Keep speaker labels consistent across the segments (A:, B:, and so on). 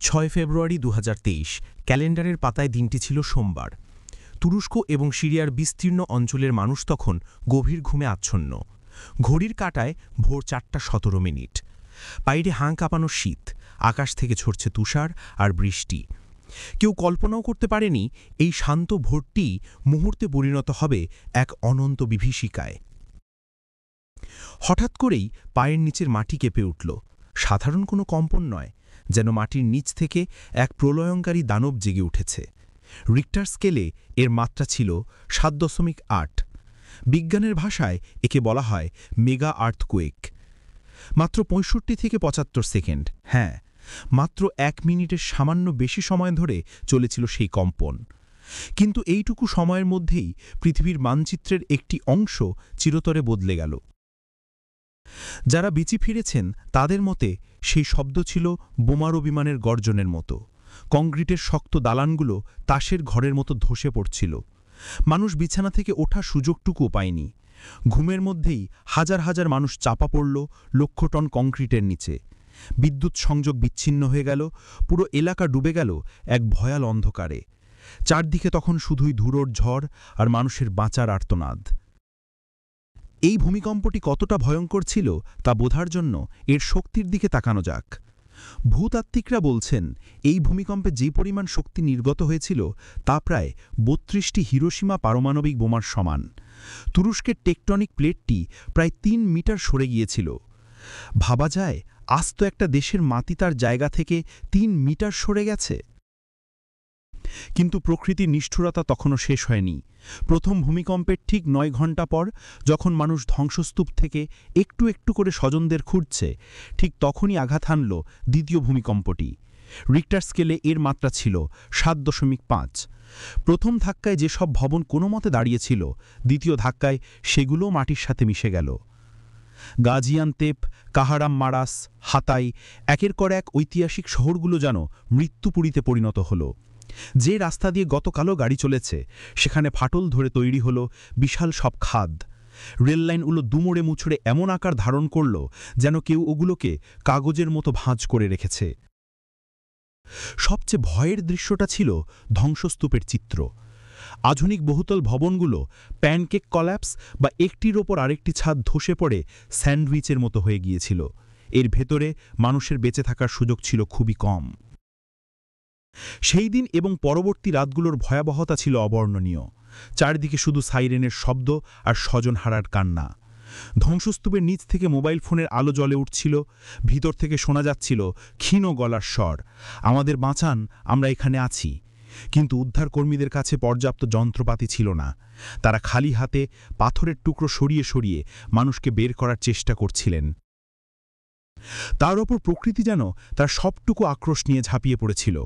A: 6 ফেব্রুয়ারি 2023 ক্যালেন্ডারের পাতায় দিনটি ছিল সোমবার। তুরস্ক এবং সিরিয়ার বিস্তীর্ণ অঞ্চলের মানুষ তখন গভীর ঘুমে আচ্ছন্ন। ঘড়ির কাঁটায় ভোর 4:17। বাইরে হাঁ কাঁপানো শীত, আকাশ থেকে ঝরছে তুষার আর বৃষ্টি। কেউ কল্পনাও করতে পারেনি এই শান্ত ভোরটি মুহূর্তে পরিণত হবে এক অনন্ত বিভীষিকায়। হঠাৎ করেই পায়ের নিচের মাটি কেঁপে উঠল। সাধারণ কোনো কম্পন নয়, যেন মাটির নিচ থেকে এক প্রলয়ঙ্কারী দানব জেগে উঠেছে। রিক্টার স্কেলে এর মাত্রা ছিল 7.8। বিজ্ঞানের ভাষায় একে বলা হয় মেগা আর্থকুয়েক। মাত্র 65 থেকে 75 সেকেন্ড, হ্যাঁ, মাত্র 1 মিনিটের সামান্য বেশি সময় ধরে চলেছিল সেই কম্পন। কিন্তু এইটুকু সময়ের মধ্যেই পৃথিবীর মানচিত্রের একটি অংশ চিরতরে বদলে গেল। যারা বেঁচে ফিরেছেন তাদের মতে সেই শব্দ ছিল বোমারু বিমানের গর্জনের মতো। কংক্রিটের শক্ত দালানগুলো তাসের ঘরের মতো ধসে পড়ছিল। মানুষ বিছানা থেকে ওঠার সুযোগটুকুও পায়নি। ঘুমের মধ্যেই হাজার হাজার মানুষ চাপা পড়ল লক্ষ টন কংক্রিটের নিচে। বিদ্যুৎ সংযোগ বিচ্ছিন্ন হয়ে গেল, পুরো এলাকা ডুবে গেল এক ভয়াল অন্ধকারে। চারদিকে তখন শুধুই ধুলোর ঝড় আর মানুষের বাঁচার আর্তনাদ। এই ভূমিকম্পটি কতটা ভয়ঙ্কর ছিল তা বোঝার জন্য এর শক্তির দিকে তাকানো যাক। ভূতাত্ত্বিকরা বলছেন এই ভূমিকম্পে যে পরিমাণ শক্তি নির্গত হয়েছিল তা প্রায় 32টি হিরোশিমা পারমাণবিক বোমার সমান। তুরস্কের টেকটনিক প্লেটটি প্রায় 3 মিটার সরে গিয়েছিল। ভাবা যায়, আস্ত একটা দেশের মাটি তার জায়গা থেকে 3 মিটার সরে গেছে। কিন্তু প্রকৃতির নিষ্ঠুরতা তখনও শেষ হয়নি। প্রথম ভূমিকম্পের ঠিক 9 ঘণ্টা পর, যখন মানুষ ধ্বংসস্তূপ থেকে একটু একটু করে স্বজনদের খুঁজছে, ঠিক তখনই আঘাত হানল দ্বিতীয় ভূমিকম্পটি। রিক্টার স্কেলে এর মাত্রা ছিল 7.5। প্রথম ধাক্কায় যেসব ভবন কোনো মতে দাঁড়িয়েছিল, দ্বিতীয় ধাক্কায় সেগুলোও মাটির সাথে মিশে গেল। গাজিয়ান্তেপ, কাহারামমারাস, হাতাই, একের পর এক ঐতিহাসিক শহরগুলো যেন মৃত্যুপুরীতে পরিণত হল। যে রাস্তা দিয়ে গতকালও গাড়ি চলেছে, সেখানে ফাটল ধরে তৈরি হলো বিশাল সব খাদ। রেললাইনগুলো দুমড়ে মুছড়ে এমন আকার ধারণ করল যেন কেউ ওগুলোকে কাগজের মতো ভাঁজ করে রেখেছে। সবচেয়ে ভয়ের দৃশ্যটা ছিল ধ্বংসস্তূপের চিত্র। আধুনিক বহুতল ভবনগুলো প্যানকেক কল্যাপস বা একটির ওপর আরেকটি ছাদ ধসে পড়ে স্যান্ডউইচের মতো হয়ে গিয়েছিল। এর ভেতরে মানুষের বেঁচে থাকার সুযোগ ছিল খুবই কম। সেই দিন এবং পরবর্তী রাতগুলোর ভয়াবহতা ছিল অবর্ণনীয়। চারদিকে শুধু সাইরেনের শব্দ আর স্বজন হারার কান্না। ধ্বংসস্তূপের নিচ থেকে মোবাইল ফোনের আলো জ্বলে উঠছিল। ভিতর থেকে শোনা যাচ্ছিল ক্ষীণ গলার স্বর, আমাদের বাঁচান, আমরা এখানে আছি। কিন্তু উদ্ধারকর্মীদের কাছে পর্যাপ্ত যন্ত্রপাতি ছিল না। তারা খালি হাতে পাথরের টুকরো সরিয়ে সরিয়ে মানুষকে বের করার চেষ্টা করছিলেন। তার ওপর প্রকৃতি যেন তার সবটুকু আক্রোশ নিয়ে ঝাঁপিয়ে পড়েছিল।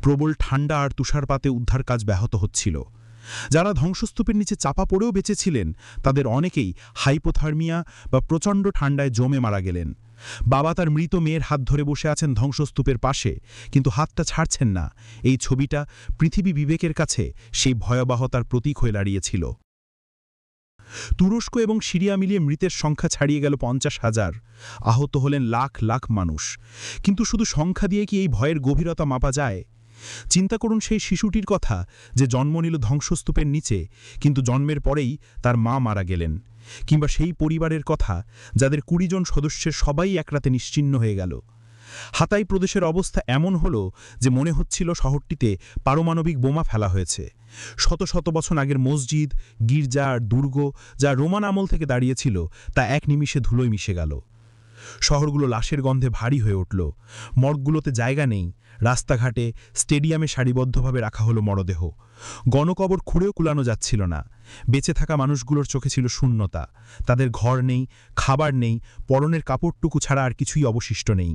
A: প্রবল ঠান্ডা আর তুষারপাতে উদ্ধার কাজ ব্যাহত হচ্ছিল। যারা ধ্বংসস্তূপের নিচে চাপা পড়েও বেঁচেছিলেন, তাদের অনেকেই হাইপোথার্মিয়া বা প্রচণ্ড ঠান্ডায় জমে মারা গেলেন। বাবা তার মৃত মেয়ের হাত ধরে বসে আছেন ধ্বংসস্তূপের পাশে, কিন্তু হাতটা ছাড়ছেন না। এই ছবিটা পৃথিবী বিবেকের কাছে সেই ভয়াবহতার প্রতীক হয়ে দাঁড়িয়েছিল। তুরস্ক এবং সিরিয়া মিলিয়ে মৃতের সংখ্যা ছাড়িয়ে গেল 50,000। আহত হলেন লাখ লাখ মানুষ। কিন্তু শুধু সংখ্যা দিয়ে কি এই ভয়ের গভীরতা মাপা যায়? চিন্তা করুন সেই শিশুটির কথা যে জন্ম নিল ধ্বংসস্তূপের নিচে, কিন্তু জন্মের পরেই তার মা মারা গেলেন। কিংবা সেই পরিবারের কথা যাদের 20 জন সদস্যের সবাই একরাতে নিশ্চিহ্ন হয়ে গেল। হাতাই প্রদেশের অবস্থা এমন হলো যে মনে হচ্ছিল শহরটিতে পারমাণবিক বোমা ফেলা হয়েছে। শত শত বছর আগের মসজিদ, গির্জা আর দুর্গ, যা রোমান আমল থেকে দাঁড়িয়েছিল, তা এক নিমিষে ধুলোয় মিশে গেল। শহরগুলো লাশের গন্ধে ভারী হয়ে উঠল। মর্গগুলোতে জায়গা নেই। রাস্তাঘাটে, স্টেডিয়ামে সারিবদ্ধভাবে রাখা হলো মরদেহ। গণকবর খুঁড়েও কুলানো যাচ্ছিল না। বেঁচে থাকা মানুষগুলোর চোখে ছিল শূন্যতা। তাদের ঘর নেই, খাবার নেই, পরনের কাপড়টুকু ছাড়া আর কিছুই অবশিষ্ট নেই।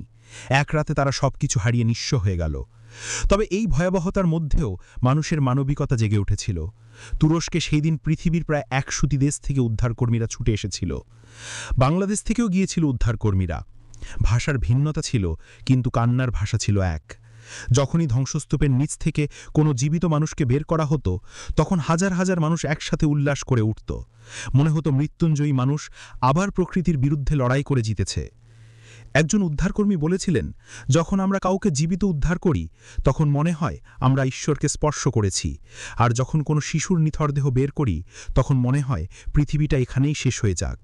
A: এক রাতে তারা সবকিছু হারিয়ে নিঃস্ব হয়ে গেল। তবে এই ভয়াবহতার মধ্যেও মানুষের মানবিকতা জেগে উঠেছিল। তুরস্কে সেই দিন পৃথিবীর প্রায় 100টি দেশ থেকে উদ্ধারকর্মীরা ছুটে এসেছিল। বাংলাদেশ থেকেও গিয়েছিল উদ্ধারকর্মীরা। ভাষার ভিন্নতা ছিল, কিন্তু কান্নার ভাষা ছিল এক। যখনই ধ্বংসস্তূপের নিচ থেকে কোনো জীবিত মানুষকে বের করা হতো, তখন হাজার হাজার মানুষ একসাথে উল্লাস করে উঠত। মনে হতো মৃত্যুঞ্জয়ী মানুষ আবার প্রকৃতির বিরুদ্ধে লড়াই করে জিতেছে। একজন উদ্ধারকর্মী বলেছিলেন, যখন আমরা কাউকে জীবিত উদ্ধার করি তখন মনে হয় আমরা ঈশ্বরকে স্পর্শ করেছি, আর যখন কোনো শিশুর নিথর দেহ বের করি তখন মনে হয় পৃথিবীটা এখানেই শেষ হয়ে যাক।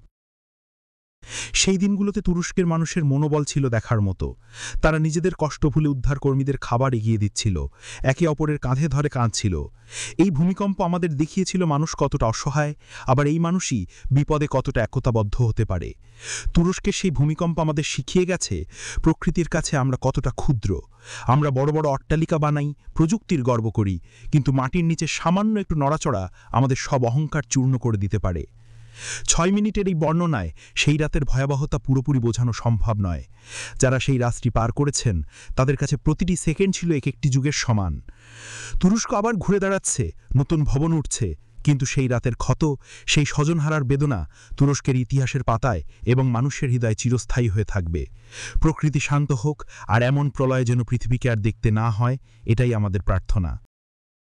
A: সেই দিনগুলোতে তুরস্কের মানুষের মনোবল ছিল দেখার মতো। তারা নিজেদের কষ্ট ভুলে উদ্ধারকর্মীদের খাবার এগিয়ে দিচ্ছিল, একে অপরের কাঁধে ধরে কাঁদছিল। এই ভূমিকম্প আমাদের দেখিয়েছিল মানুষ কতটা অসহায়, আবার এই মানুষই বিপদে কতটা একতাবদ্ধ হতে পারে। তুরস্কের সেই ভূমিকম্প আমাদের শিখিয়ে গেছে প্রকৃতির কাছে আমরা কতটা ক্ষুদ্র। আমরা বড় বড় অট্টালিকা বানাই, প্রযুক্তির গর্ব করি, কিন্তু মাটির নিচে সামান্য একটু নড়াচড়া আমাদের সব অহংকার চূর্ণ করে দিতে পারে। 6 মিনিটের এই বর্ণনায় সেই রাতের ভয়াবহতা পুরোপুরি বোঝানো সম্ভব নয়। যারা সেই রাতটি পার করেছেন তাদের কাছে প্রতিটি সেকেন্ড ছিল এক একটি যুগের সমান। তুরস্ক আবার ঘুরে দাঁড়াচ্ছে, নতুন ভবন উঠছে, কিন্তু সেই রাতের ক্ষত, সেই স্বজনহারার বেদনা তুরস্কের ইতিহাসের পাতায় এবং মানুষের হৃদয়ে চিরস্থায়ী হয়ে থাকবে। প্রকৃতি শান্ত হোক, আর এমন প্রলয় যেন পৃথিবীকে আর দেখতে না হয়, এটাই আমাদের প্রার্থনা।